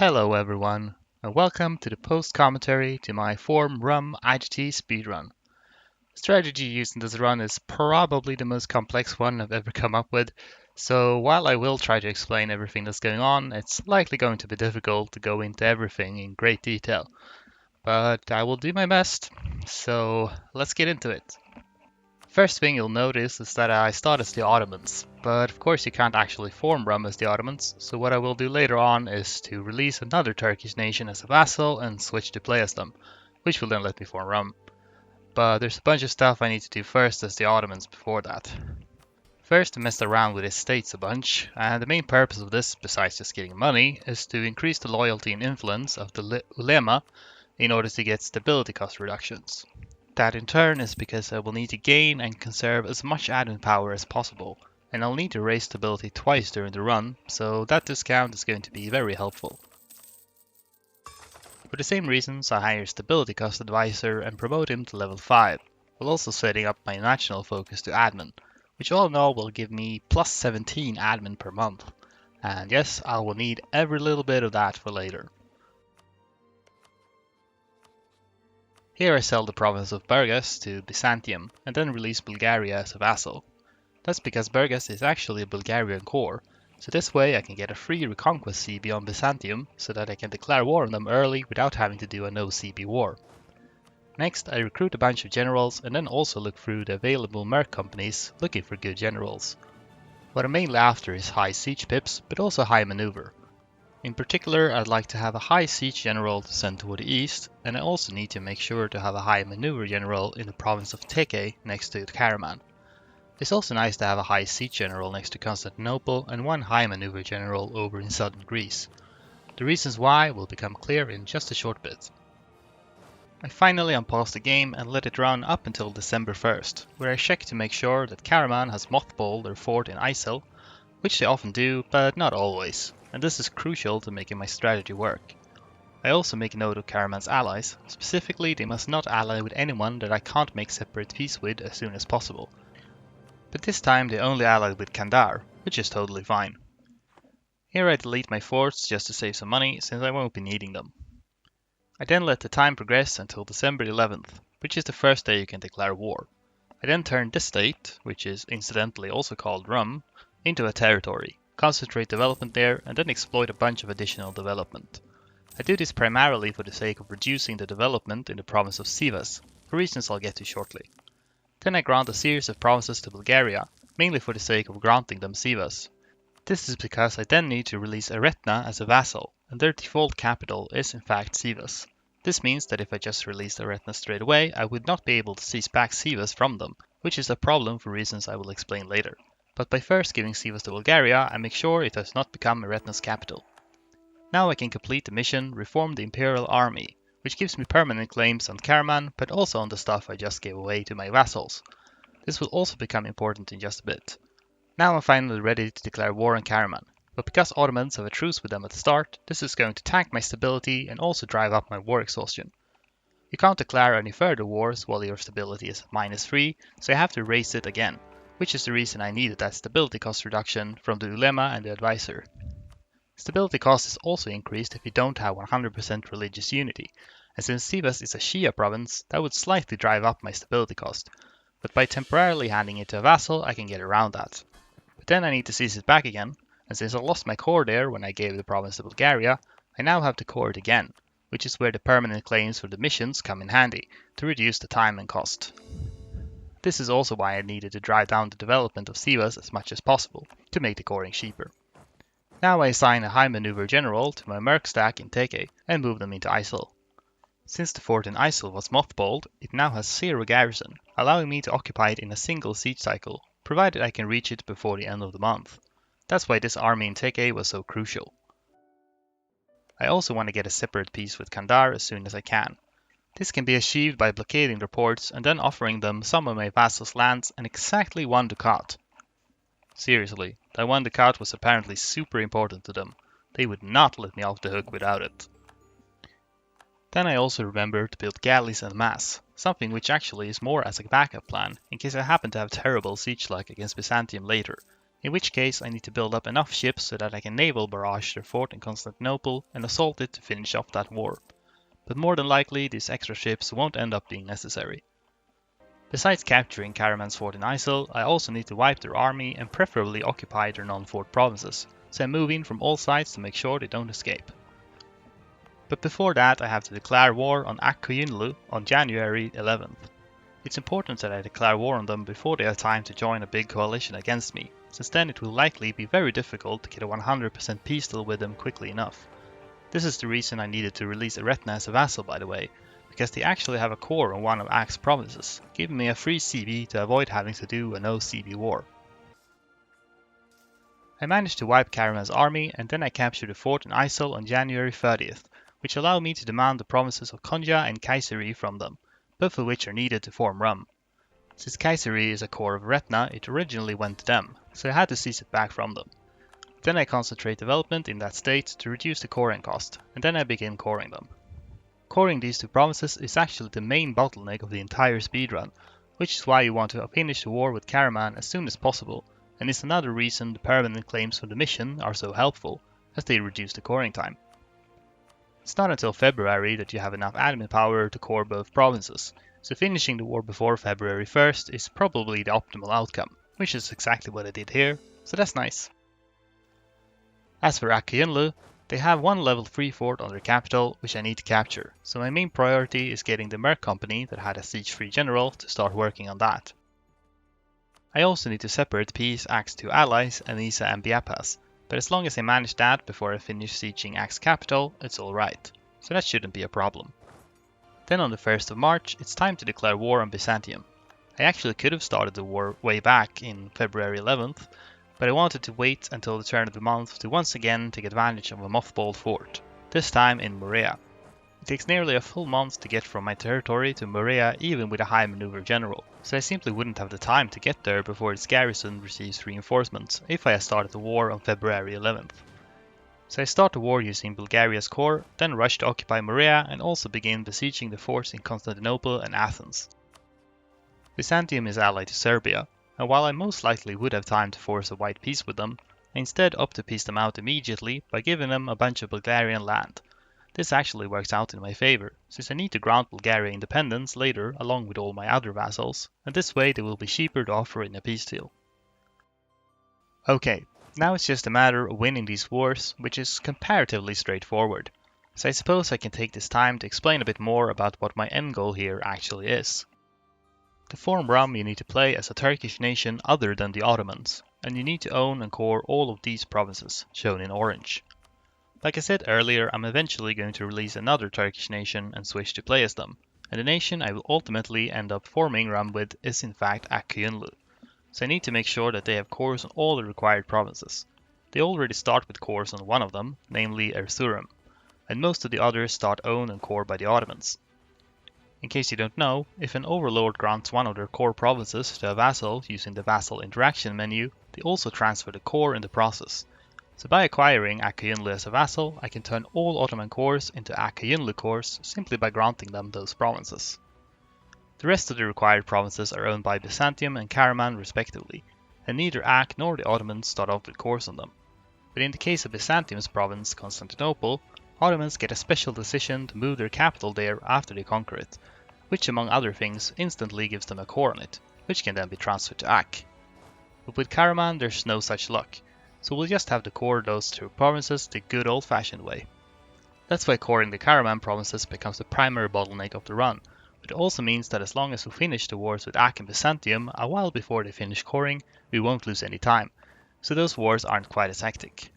Hello everyone, and welcome to the post-commentary to my EUR IGT speedrun. The strategy used in this run is probably the most complex one I've ever come up with, so while I will try to explain everything that's going on, it's likely going to be difficult to go into everything in great detail. But I will do my best, so let's get into it. First thing you'll notice is that I start as the Ottomans, but of course you can't actually form Rum as the Ottomans, so what I will do later on is to release another Turkish nation as a vassal and switch to play as them, which will then let me form Rum. But there's a bunch of stuff I need to do first as the Ottomans before that. First, I messed around with estates a bunch, and the main purpose of this, besides just getting money, is to increase the loyalty and influence of the ulema in order to get stability cost reductions. That in turn is because I will need to gain and conserve as much admin power as possible, and I'll need to raise stability twice during the run, so that discount is going to be very helpful. For the same reasons, I hire Stability Cost Advisor and promote him to level 5, while also setting up my national focus to admin, which all in all will give me plus 17 admin per month. And yes, I will need every little bit of that for later. Here I sell the province of Burgas to Byzantium and then release Bulgaria as a vassal. That's because Burgas is actually a Bulgarian core, so this way I can get a free reconquest CB on Byzantium so that I can declare war on them early without having to do a no CB war. Next I recruit a bunch of generals and then also look through the available merc companies looking for good generals. What I'm mainly after is high siege pips but also high maneuver. In particular, I'd like to have a high siege general to send toward the east, and I also need to make sure to have a high maneuver general in the province of Teke next to Karaman. It's also nice to have a high siege general next to Constantinople and one high maneuver general over in southern Greece. The reasons why will become clear in just a short bit. I finally unpause the game and let it run up until December 1st, where I check to make sure that Karaman has mothballed their fort in Isel, which they often do, but not always, and this is crucial to making my strategy work. I also make note of Karaman's allies, specifically they must not ally with anyone that I can't make separate peace with as soon as possible. But this time they only allied with Kandar, which is totally fine. Here I delete my forts just to save some money since I won't be needing them. I then let the time progress until December 11th, which is the first day you can declare war. I then turn this state, which is incidentally also called Rum, into a territory, concentrate development there, and then exploit a bunch of additional development. I do this primarily for the sake of reducing the development in the province of Sivas, for reasons I'll get to shortly. Then I grant a series of provinces to Bulgaria, mainly for the sake of granting them Sivas. This is because I then need to release Eretna as a vassal, and their default capital is in fact Sivas. This means that if I just released Eretna straight away, I would not be able to seize back Sivas from them, which is a problem for reasons I will explain later. But by first giving Sivas to Bulgaria, I make sure it does not become Eretna's capital. Now I can complete the mission Reform the Imperial Army, which gives me permanent claims on Karaman, but also on the stuff I just gave away to my vassals. This will also become important in just a bit. Now I'm finally ready to declare war on Karaman, but because Ottomans have a truce with them at the start, this is going to tank my stability and also drive up my war exhaustion. You can't declare any further wars while your stability is at -3, so you have to raise it again, which is the reason I needed that stability cost reduction from the ulema and the advisor. Stability cost is also increased if you don't have 100% religious unity, and since Sivas is a Shia province, that would slightly drive up my stability cost, but by temporarily handing it to a vassal I can get around that. But then I need to seize it back again, and since I lost my core there when I gave the province to Bulgaria, I now have to core it again, which is where the permanent claims for the missions come in handy, to reduce the time and cost. This is also why I needed to drive down the development of Sivas as much as possible, to make the coring cheaper. Now I assign a high maneuver general to my merc stack in Teke and move them into Isel. Since the fort in Isel was mothballed, it now has 0 garrison, allowing me to occupy it in a single siege cycle, provided I can reach it before the end of the month. That's why this army in Teke was so crucial. I also want to get a separate peace with Kandar as soon as I can. This can be achieved by blockading their ports and then offering them some of my vassals' lands and exactly 1 ducat. Seriously, that 1 ducat was apparently super important to them. They would not let me off the hook without it. Then I also remember to build galleys en masse, something which actually is more as a backup plan in case I happen to have terrible siege luck against Byzantium later, in which case I need to build up enough ships so that I can naval barrage their fort in Constantinople and assault it to finish off that war. But more than likely these extra ships won't end up being necessary. Besides capturing Karaman's fort in Isil, I also need to wipe their army and preferably occupy their non-fort provinces, so I move in from all sides to make sure they don't escape. But before that I have to declare war on Aq Qoyunlu on January 11th. It's important that I declare war on them before they have time to join a big coalition against me, since then it will likely be very difficult to get a 100% peace deal with them quickly enough. This is the reason I needed to release Eretna as a vassal, by the way, because they actually have a core on one of Aq's provinces, giving me a free CB to avoid having to do a no CB war. I managed to wipe Karaman's army and then I captured a fort in Isil on January 30th, which allowed me to demand the provinces of Konya and Kayseri from them, both of which are needed to form Rum. Since Kayseri is a core of Eretna, it originally went to them, so I had to seize it back from them. Then I concentrate development in that state to reduce the coring cost, and then I begin coring them. Coring these two provinces is actually the main bottleneck of the entire speedrun, which is why you want to finish the war with Karaman as soon as possible, and is another reason the permanent claims for the mission are so helpful, as they reduce the coring time. It's not until February that you have enough admin power to core both provinces, so finishing the war before February 1st is probably the optimal outcome, which is exactly what I did here, so that's nice. As for Aq Qoyunlu, they have one level 3 fort on their capital, which I need to capture, so my main priority is getting the Merc company that had a siege-free general to start working on that. I also need to separate peace Aq's two allies, Anisa and Biapas, but as long as I manage that before I finish sieging Aq's capital, it's alright, so that shouldn't be a problem. Then on the 1st of March, it's time to declare war on Byzantium. I actually could have started the war way back in February 11th, but I wanted to wait until the turn of the month to once again take advantage of a mothballed fort, this time in Morea. It takes nearly a full month to get from my territory to Morea even with a high maneuver general, so I simply wouldn't have the time to get there before its garrison receives reinforcements if I had started the war on February 11th. So I start the war using Bulgaria's core, then rush to occupy Morea and also begin besieging the forts in Constantinople and Athens. Byzantium is allied to Serbia, and while I most likely would have time to force a white peace with them, I instead opt to peace them out immediately by giving them a bunch of Bulgarian land. This actually works out in my favor, since I need to grant Bulgaria independence later along with all my other vassals, and this way they will be cheaper to offer in a peace deal. Okay, now it's just a matter of winning these wars, which is comparatively straightforward. So I suppose I can take this time to explain a bit more about what my end goal here actually is. To form Rum you need to play as a Turkish nation other than the Ottomans, and you need to own and core all of these provinces, shown in orange. Like I said earlier, I'm eventually going to release another Turkish nation and switch to play as them, and the nation I will ultimately end up forming Rum with is in fact Aq Qoyunlu. So I need to make sure that they have cores on all the required provinces. They already start with cores on one of them, namely Erzurum, and most of the others start owned and core by the Ottomans. In case you don't know, if an overlord grants one of their core provinces to a vassal using the vassal interaction menu, they also transfer the core in the process. So by acquiring Aq Qoyunlu as a vassal, I can turn all Ottoman cores into Aq Qoyunlu cores simply by granting them those provinces. The rest of the required provinces are owned by Byzantium and Karaman respectively, and neither Aq nor the Ottomans start off with cores on them. But in the case of Byzantium's province, Constantinople, Ottomans get a special decision to move their capital there after they conquer it, which among other things instantly gives them a core on it, which can then be transferred to Aq. But with Karaman there's no such luck, so we'll just have to core those two provinces the good old-fashioned way. That's why coring the Karaman provinces becomes the primary bottleneck of the run, but it also means that as long as we finish the wars with Aq and Byzantium a while before they finish coring, we won't lose any time, so those wars aren't quite as hectic.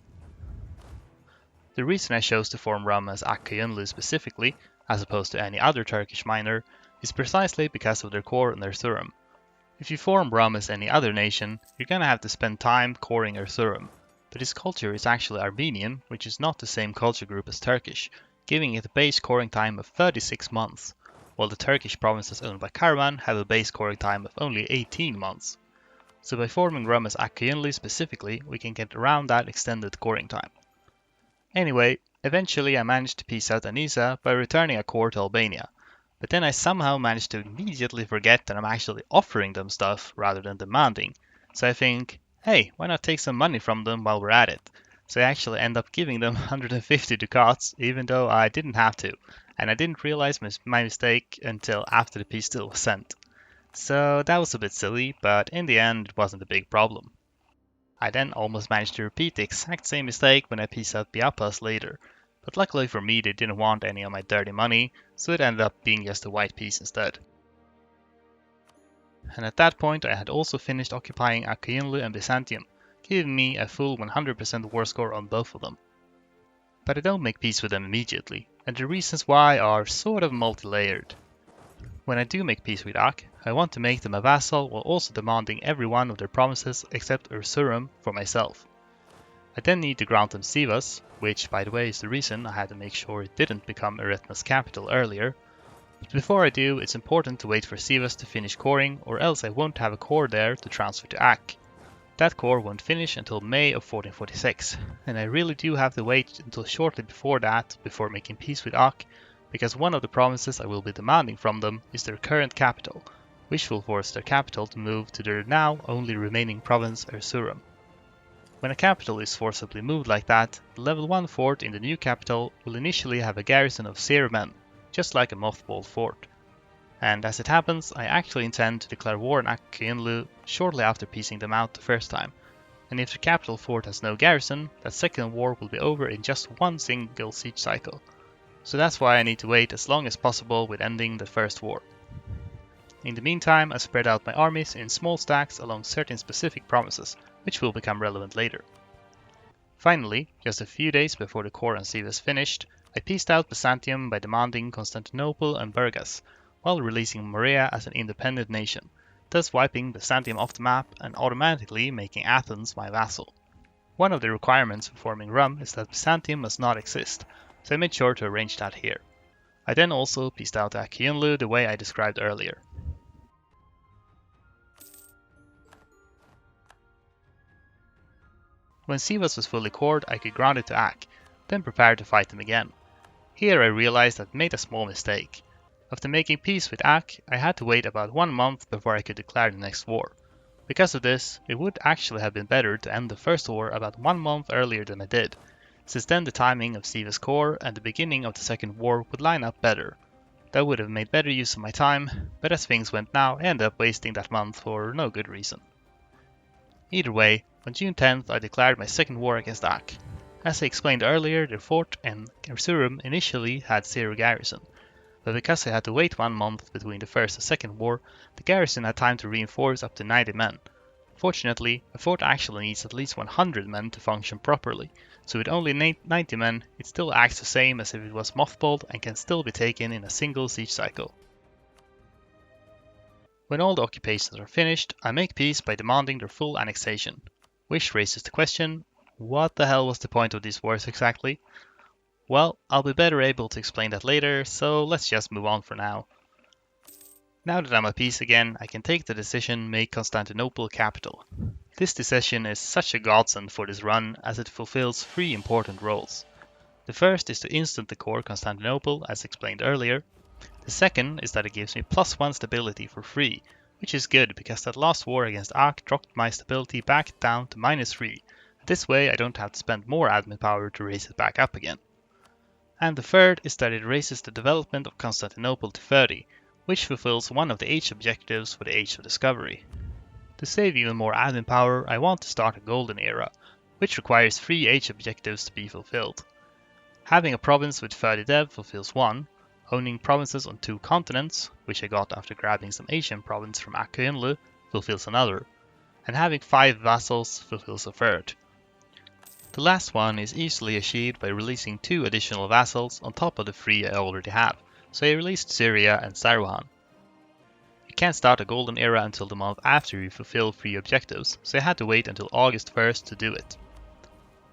The reason I chose to form Rum as Aq Qoyunlu specifically, as opposed to any other Turkish minor, is precisely because of their core in Erzurum. If you form Rum as any other nation, you're gonna have to spend time coring Erzurum, but its culture is actually Armenian, which is not the same culture group as Turkish, giving it a base coring time of 36 months, while the Turkish provinces owned by Karaman have a base coring time of only 18 months. So by forming Rum as Aq Qoyunlu specifically, we can get around that extended coring time. Anyway, eventually I managed to peace out Anisa by returning a core to Albania, but then I somehow managed to immediately forget that I'm actually offering them stuff rather than demanding, so I think, hey, why not take some money from them while we're at it? So I actually end up giving them 150 ducats, even though I didn't have to, and I didn't realize my mistake until after the peace deal was sent. So that was a bit silly, but in the end it wasn't a big problem. I then almost managed to repeat the exact same mistake when I pieced out Biapas later, but luckily for me they didn't want any of my dirty money, so it ended up being just a white piece instead. And at that point I had also finished occupying Aq Qoyunlu and Byzantium, giving me a full 100% war score on both of them. But I don't make peace with them immediately, and the reasons why are sort of multi-layered. When I do make peace with Aq, I want to make them a vassal while also demanding every one of their promises except Erzurum for myself. I then need to grant them Sivas, which by the way is the reason I had to make sure it didn't become Eretna's capital earlier. But before I do, it's important to wait for Sivas to finish coring, or else I won't have a core there to transfer to Aq. That core won't finish until May of 1446, and I really do have to wait until shortly before that before making peace with Aq, because one of the promises I will be demanding from them is their current capital, which will force their capital to move to their now only remaining province Erzurum. When a capital is forcibly moved like that, the level 1 fort in the new capital will initially have a garrison of 0 men, just like a mothballed fort. And as it happens, I actually intend to declare war on Aq Qoyunlu shortly after piecing them out the first time, and if the capital fort has no garrison, that second war will be over in just one single siege cycle. So that's why I need to wait as long as possible with ending the first war. In the meantime, I spread out my armies in small stacks along certain specific promises, which will become relevant later. Finally, just a few days before the core on Sivas finished, I pieced out Byzantium by demanding Constantinople and Burgas, while releasing Morea as an independent nation, thus wiping Byzantium off the map and automatically making Athens my vassal. One of the requirements for forming Rum is that Byzantium must not exist, so I made sure to arrange that here. I then also pieced out Aq Qoyunlu the way I described earlier. When Sivas was fully cored, I could grant it to Aq, then prepare to fight them again. Here I realized I'd made a small mistake. After making peace with Aq, I had to wait about 1 month before I could declare the next war. Because of this, it would actually have been better to end the first war about 1 month earlier than I did, since then the timing of Sivas' core and the beginning of the second war would line up better. That would have made better use of my time, but as things went now, I ended up wasting that month for no good reason. Either way, on June 10th I declared my second war against Aq. As I explained earlier, the fort in Erzurum initially had 0 garrison, but because I had to wait 1 month between the first and second war, the garrison had time to reinforce up to 90 men. Fortunately, a fort actually needs at least 100 men to function properly, so with only 90 men, it still acts the same as if it was mothballed and can still be taken in a single siege cycle. When all the occupations are finished, I make peace by demanding their full annexation, which raises the question, what the hell was the point of these wars exactly? Well, I'll be better able to explain that later, so let's just move on for now. Now that I'm at peace again, I can take the decision make Constantinople capital. This decision is such a godsend for this run as it fulfills 3 important roles. The first is to instantly core Constantinople as explained earlier. The second is that it gives me +1 stability for free, which is good because that last war against Aq dropped my stability back down to -3. This way I don't have to spend more admin power to raise it back up again. And the third is that it raises the development of Constantinople to 30, which fulfills one of the Age objectives for the Age of Discovery. To save even more admin power, I want to start a Golden Era, which requires 3 Age objectives to be fulfilled. Having a province with 30 dev fulfills 1, owning provinces on 2 continents, which I got after grabbing some Asian province from Aq Qoyunlu, fulfills another, and having 5 vassals fulfills a third. The last one is easily achieved by releasing 2 additional vassals on top of the 3 I already have, so I released Syria and Saruhan. You can't start a Golden Era until the month after you fulfill 3 objectives, so I had to wait until August 1st to do it.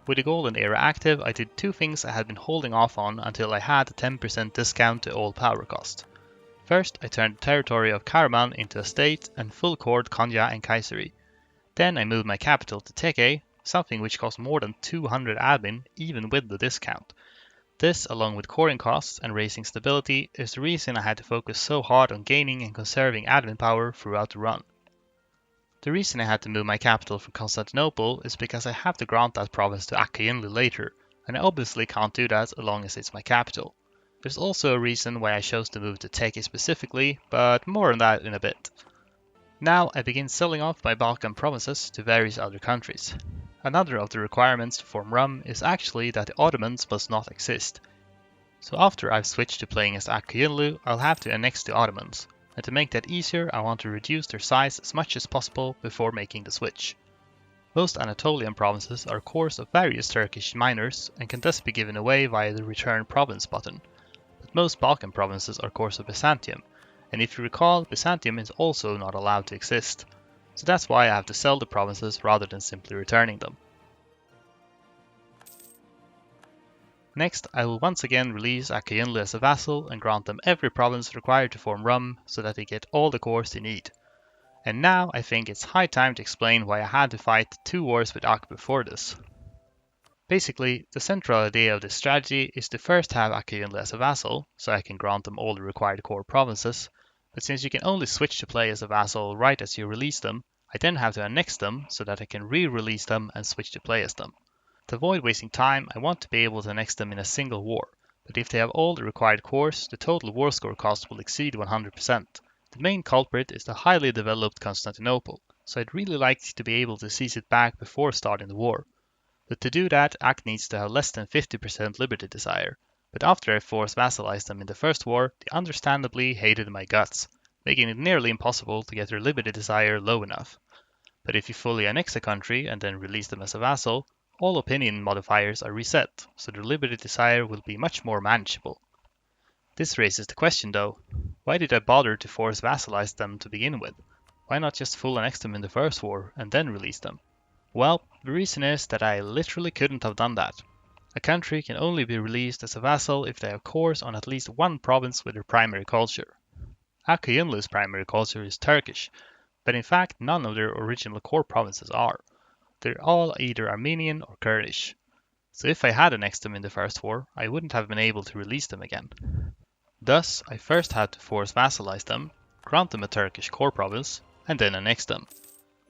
With the Golden Era active, I did 2 things I had been holding off on until I had a 10% discount to all power cost. First, I turned the territory of Karaman into a state and full cored Konya and Kayseri. Then I moved my capital to Teke, something which cost more than 200 admin even with the discount. This, along with coring costs and raising stability, is the reason I had to focus so hard on gaining and conserving admin power throughout the run. The reason I had to move my capital from Constantinople is because I have to grant that province to Aq Qoyunlu later, and I obviously can't do that as long as it's my capital. There's also a reason why I chose to move to Turkey specifically, but more on that in a bit. Now I begin selling off my Balkan provinces to various other countries. Another of the requirements to form RUM is actually that the Ottomans must not exist. So after I've switched to playing as Aq Qoyunlu, I'll have to annex the Ottomans, and to make that easier I want to reduce their size as much as possible before making the switch. Most Anatolian provinces are cores of various Turkish minors and can thus be given away via the return province button, but most Balkan provinces are cores of Byzantium, and if you recall, Byzantium is also not allowed to exist, so that's why I have to sell the provinces rather than simply returning them. Next, I will once again release Aq Qoyunlu as a vassal and grant them every province required to form RUM so that they get all the cores they need. And now I think it's high time to explain why I had to fight 2 wars with Aq before this. Basically, the central idea of this strategy is to first have Aq Qoyunlu as a vassal, so I can grant them all the required core provinces, but since you can only switch to play as a vassal right as you release them, I then have to annex them so that I can re-release them and switch to play as them. To avoid wasting time, I want to be able to annex them in a single war, but if they have all the required cores, the total war score cost will exceed 100%. The main culprit is the highly developed Constantinople, so I'd really like to be able to seize it back before starting the war. But to do that, Aq needs to have less than 50% liberty desire, but after I forced vassalized them in the first war, they understandably hated my guts, making it nearly impossible to get their liberty desire low enough. But if you fully annex a country and then release them as a vassal, all opinion modifiers are reset, so their liberty desire will be much more manageable. This raises the question though, why did I bother to force vassalize them to begin with? Why not just full annex them in the first war and then release them? Well, the reason is that I literally couldn't have done that. A country can only be released as a vassal if they have cores on at least one province with their primary culture. Aq Qoyunlu's primary culture is Turkish, but in fact none of their original core provinces are. They're all either Armenian or Kurdish. So if I had annexed them in the first war, I wouldn't have been able to release them again. Thus, I first had to force vassalize them, grant them a Turkish core province, and then annex them.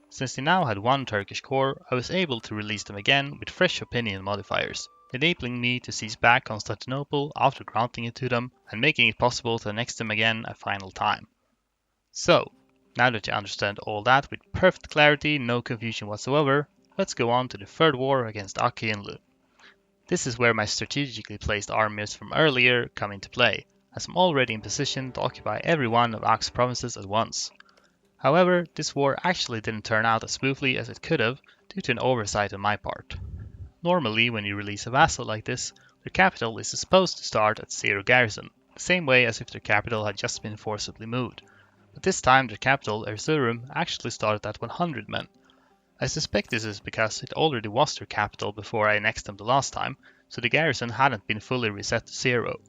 Since they now had one Turkish core, I was able to release them again with fresh opinion modifiers, enabling me to seize back Constantinople after granting it to them and making it possible to annex them again a final time. So, now that you understand all that with perfect clarity, no confusion whatsoever, let's go on to the third war against Aq Qoyunlu. This is where my strategically placed armies from earlier come into play, as I'm already in position to occupy every one of Aq's provinces at once. However, this war actually didn't turn out as smoothly as it could have due to an oversight on my part. Normally, when you release a vassal like this, their capital is supposed to start at 0 garrison, the same way as if their capital had just been forcibly moved. But this time their capital, Erzurum, actually started at 100 men. I suspect this is because it already was their capital before I annexed them the last time, so the garrison hadn't been fully reset to 0.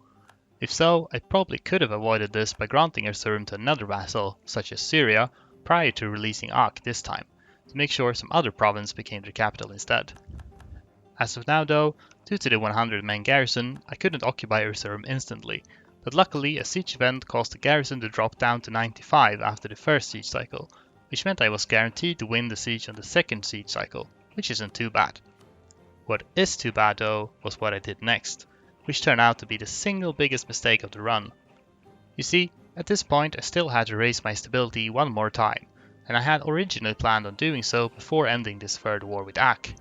If so, I probably could have avoided this by granting Erzurum to another vassal, such as Syria, prior to releasing Aq this time, to make sure some other province became their capital instead. As of now though, due to the 100-man garrison, I couldn't occupy Erzurum instantly, but luckily a siege event caused the garrison to drop down to 95 after the first siege cycle, which meant I was guaranteed to win the siege on the second siege cycle, which isn't too bad. What is too bad though was what I did next, which turned out to be the single biggest mistake of the run. You see, at this point I still had to raise my stability one more time, and I had originally planned on doing so before ending this third war with Aq.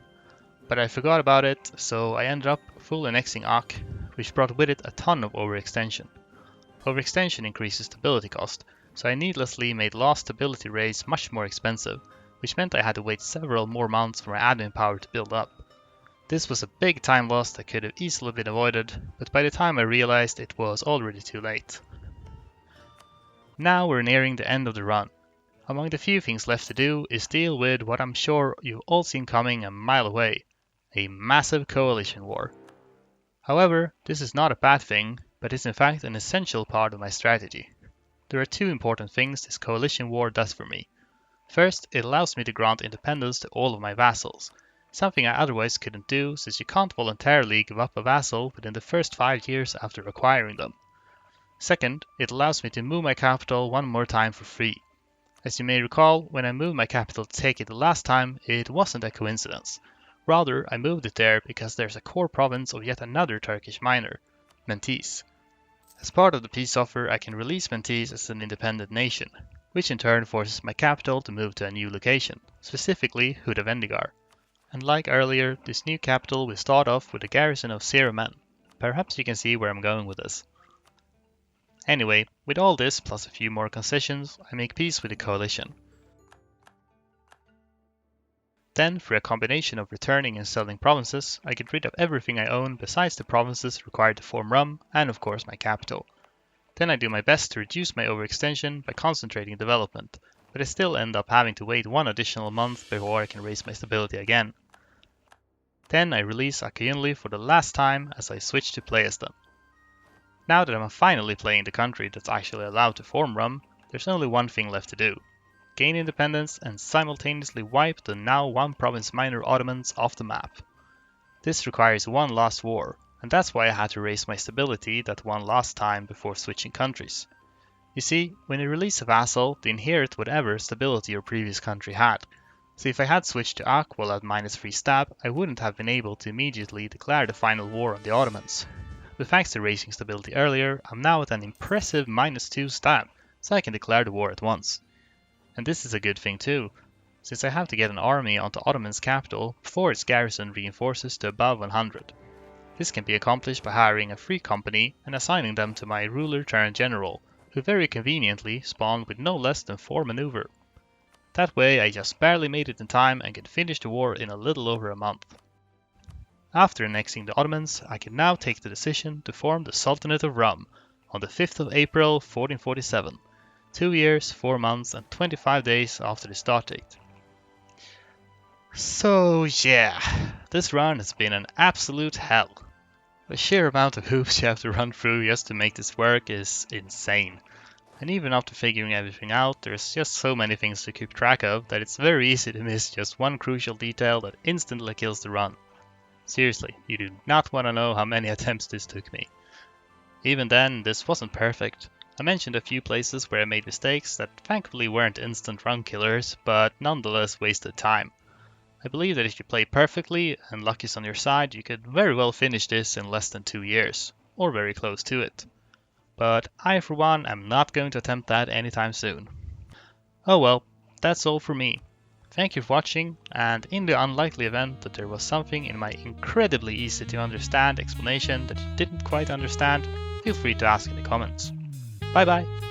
But I forgot about it, so I ended up full annexing Aq, which brought with it a ton of overextension. Overextension increases stability cost, so I needlessly made last stability raise much more expensive, which meant I had to wait several more months for my admin power to build up. This was a big time loss that could have easily been avoided, but by the time I realized it was already too late. Now we're nearing the end of the run. Among the few things left to do is deal with what I'm sure you've all seen coming a mile away, a massive coalition war. However, this is not a bad thing, but is in fact an essential part of my strategy. There are 2 important things this coalition war does for me. First, it allows me to grant independence to all of my vassals, something I otherwise couldn't do since you can't voluntarily give up a vassal within the first 5 years after acquiring them. Second, it allows me to move my capital one more time for free. As you may recall, when I moved my capital to take it the last time, it wasn't a coincidence. Rather, I moved it there because there's a core province of yet another Turkish minor, Mentees. As part of the peace offer, I can release Mentees as an independent nation, which in turn forces my capital to move to a new location, specifically Hudavendigar. And like earlier, this new capital will start off with a garrison of 0 men. Perhaps you can see where I'm going with this. Anyway, with all this plus a few more concessions, I make peace with the coalition. Then, through a combination of returning and selling provinces, I get rid of everything I own besides the provinces required to form Rum and of course my capital. Then I do my best to reduce my overextension by concentrating development, but I still end up having to wait 1 additional month before I can raise my stability again. Then I release Aq Qoyunlu for the last time as I switch to play as them. Now that I'm finally playing the country that's actually allowed to form Rum, there's only one thing left to do. Gain independence and simultaneously wipe the now 1 province minor Ottomans off the map. This requires 1 last war, and that's why I had to raise my stability that one last time before switching countries. You see, when you release a vassal, they inherit whatever stability your previous country had. So if I had switched to Aq while at -3 stab, I wouldn't have been able to immediately declare the final war on the Ottomans. But thanks to raising stability earlier, I'm now at an impressive -2 stab, so I can declare the war at once. And this is a good thing too, since I have to get an army onto Ottoman's capital before its garrison reinforces to above 100. This can be accomplished by hiring a free company and assigning them to my ruler turned general, who very conveniently spawned with no less than 4 maneuver. That way I just barely made it in time and could finish the war in a little over a month. After annexing the Ottomans, I can now take the decision to form the Sultanate of Rum on the 5th of April 1447. 2 years, 4 months and 25 days after the start date. So yeah, this run has been an absolute hell. The sheer amount of hoops you have to run through just to make this work is insane. And even after figuring everything out, there's just so many things to keep track of that it's very easy to miss just one crucial detail that instantly kills the run. Seriously, you do not want to know how many attempts this took me. Even then, this wasn't perfect. I mentioned a few places where I made mistakes that thankfully weren't instant run killers, but nonetheless wasted time. I believe that if you play perfectly and luck is on your side, you could very well finish this in less than 2 years, or very close to it. But I for one am not going to attempt that anytime soon. Oh well, that's all for me. Thank you for watching, and in the unlikely event that there was something in my incredibly easy to understand explanation that you didn't quite understand, feel free to ask in the comments. Bye bye!